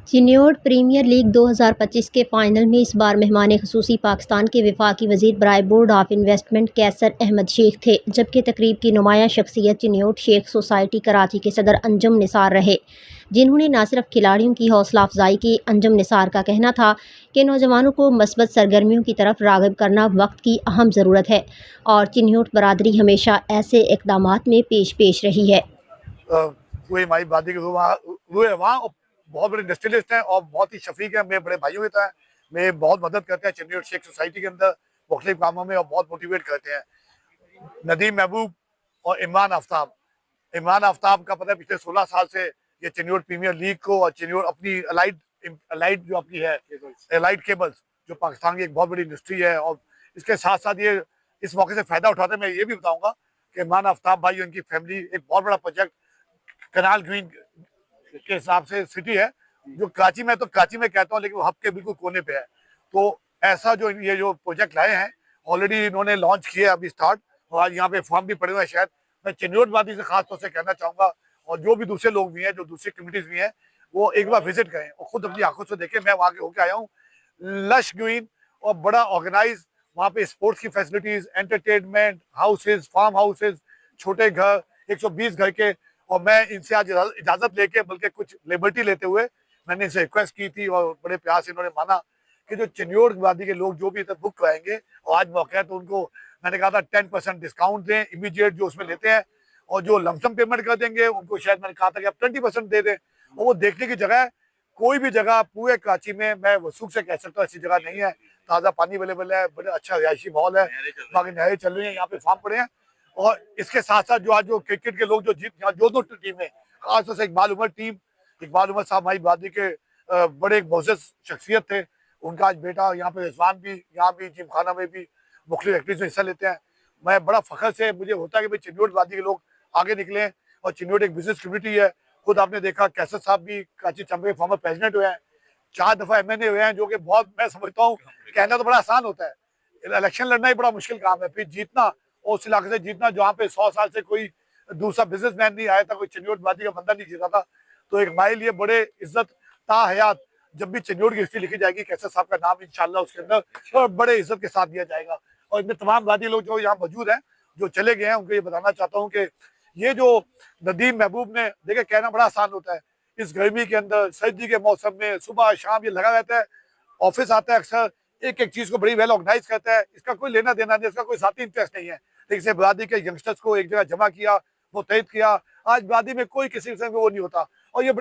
Chiniot premiere league 2025 के final में इस बार मेहमान ख़ुसूसी पाकिस्तान के वफाकी वज़ीर बराए बोर्ड ऑफ इन्वेस्टमेंट कैसर अहमद शेख थे, जबकि तकरीब की नुमाया शख्सियत चिन्योट शेख सोसाइटी कराची के सदर अंजुम निसार रहे, जिन्होंने न सिर्फ खिलाड़ियों की हौसला अफजाई की। अंजुम निसार का कहना था कि नौजवानों को मस्बत सरगर्मियों की तरफ राग़िब करना वक्त की अहम ज़रूरत है और चिन्योट बरादरी हमेशा ऐसे इक़दामात में पेश रही है। कोई हमारी बातें हुए वहाँ बहुत बड़े इंडस्ट्रियलिस्ट हैं और बहुत ही शफीक है, मेरे बड़े भाइयों की तरह मेरे बहुत मदद करते हैं चिन्योट शेख सोसाइटी के अंदर मुख्तलिफ कामों में और बहुत मोटिवेट करते हैं। नदीम महबूब और इमरान आफ्ताब का पता है पिछले 16 साल से ये चिन्योट प्रीमियर लीग को और चिन्योट अपनी अलाइड जो आपकी है अलाइड केबल्स जो पाकिस्तान की एक बहुत बड़ी इंडस्ट्री है और इसके साथ साथ ये इस मौके से फायदा उठाते हैं। मैं ये भी बताऊंगा कि इमरान आफ्ताब भाई उनकी फैमिली एक बहुत बड़ा प्रोजेक्ट कनाल ग्रीन के हिसाब से सिटी है जो कराची में, तो कराची में कहता हूँ लेकिन वो हब के बिल्कुल कोने पे है। तो ऐसा जो ये जो प्रोजेक्ट लाए हैं ऑलरेडी इन्होंने लॉन्च किया अभी स्टार्ट, और आज यहाँ पे फॉर्म भी पड़े हुए हैं। शायद मैं चिन्योट वादी से खास तौर से कहना चाहूंगा और जो भी दूसरे लोग भी हैं, जो दूसरी कम्युनिटीज भी हैं, वो एक बार विजिट करें और खुद अपनी आंखों से देखें। मैं वहाँ के होके आया हूँ, लश ग्रीन और बड़ा ऑर्गेनाइज, वहाँ पे स्पोर्ट्स की facilities, entertainment houses, farm houses, छोटे घर 120 घर के। और मैं इनसे आज इजाजत लेके बल्कि कुछ लिबर्टी लेते हुए मैंने इनसे रिक्वेस्ट की थी और बड़े प्यार से इन्होंने माना कि जो चिन्योट वादी के लोग जो भी इधर बुक कराएंगे और आज मौका है तो उनको मैंने कहा था 10% डिस्काउंट दें इमीडिएट जो उसमें लेते हैं, और जो लमसम पेमेंट कर देंगे उनको शायद मैंने कहा था कि आप 20% दे दें। और वो देखने की जगह है, कोई भी जगह पूरे कराची में मैं वसूख से कह सकता हूँ ऐसी जगह नहीं है। ताज़ा पानी अवेलेबल है, बड़े अच्छा रिहायशी माहौल है, बाकी नहरें चल रही हैं, यहाँ पे फार्म पड़े हैं। और इसके साथ साथ जो आज जो क्रिकेट के लोग जो जीत जो दो टीमें, खासतौर से इकबाल उमर टीम, इकबाल उमर साहब हमारी बादी के बड़े एक मोअज़्ज़ज़ शख्सियत थे, उनका आज बेटा यहाँ पे रिजवान भी यहाँ भी जिम खाना में भी मुख्तलिफ एक्टिविटीज में हिस्सा लेते हैं। मैं बड़ा फख्र से मुझे होता है कि भाई चिन्योट वादी के लोग आगे निकले और चिन्योट एक बिजनेस कम्युनिटी है। खुद आपने देखा कैसर साहब भी कराची चैम्बर के फॉर्मर प्रेसिडेंट हुए हैं, 4 दफा MNA हुए हैं, जो कि बहुत मैं समझता हूँ कहना तो बड़ा आसान होता है, इलेक्शन लड़ना ही बड़ा मुश्किल काम है, फिर जीतना और उस इलाके से जीतना जहाँ पे 100 साल से कोई दूसरा बिजनेसमैन नहीं आया था, कोई चिन्योट वादी का बंदा नहीं जीता था। तो एक हमारे लिए बड़े इज्जत ता हयात जब भी चिन्योट की हिस्ट्री लिखी जाएगी कैसर साहब का नाम इंशाल्लाह उसके अंदर और बड़े इज्जत के साथ दिया जाएगा। और इनमें तमाम वादी लोग जो यहाँ मौजूद हैं जो चले गए हैं उनको ये बताना चाहता हूँ कि ये जो नदीम महबूब ने देखे, कहना बड़ा आसान होता है, इस गर्मी के अंदर सर्दी के मौसम में सुबह शाम ये लगा रहता है, ऑफिस आता है अक्सर, एक एक चीज को बड़ी वेल ऑर्गेनाइज करता है, इसका कोई लेना देना नहीं, इसका कोई साथी इंटरेस्ट नहीं है, लेकिन इसे बरादरी के यंगस्टर्स को एक जगह जमा किया, मुतहद किया। आज बरादरी में कोई किसी किस्म का वो नहीं होता और ये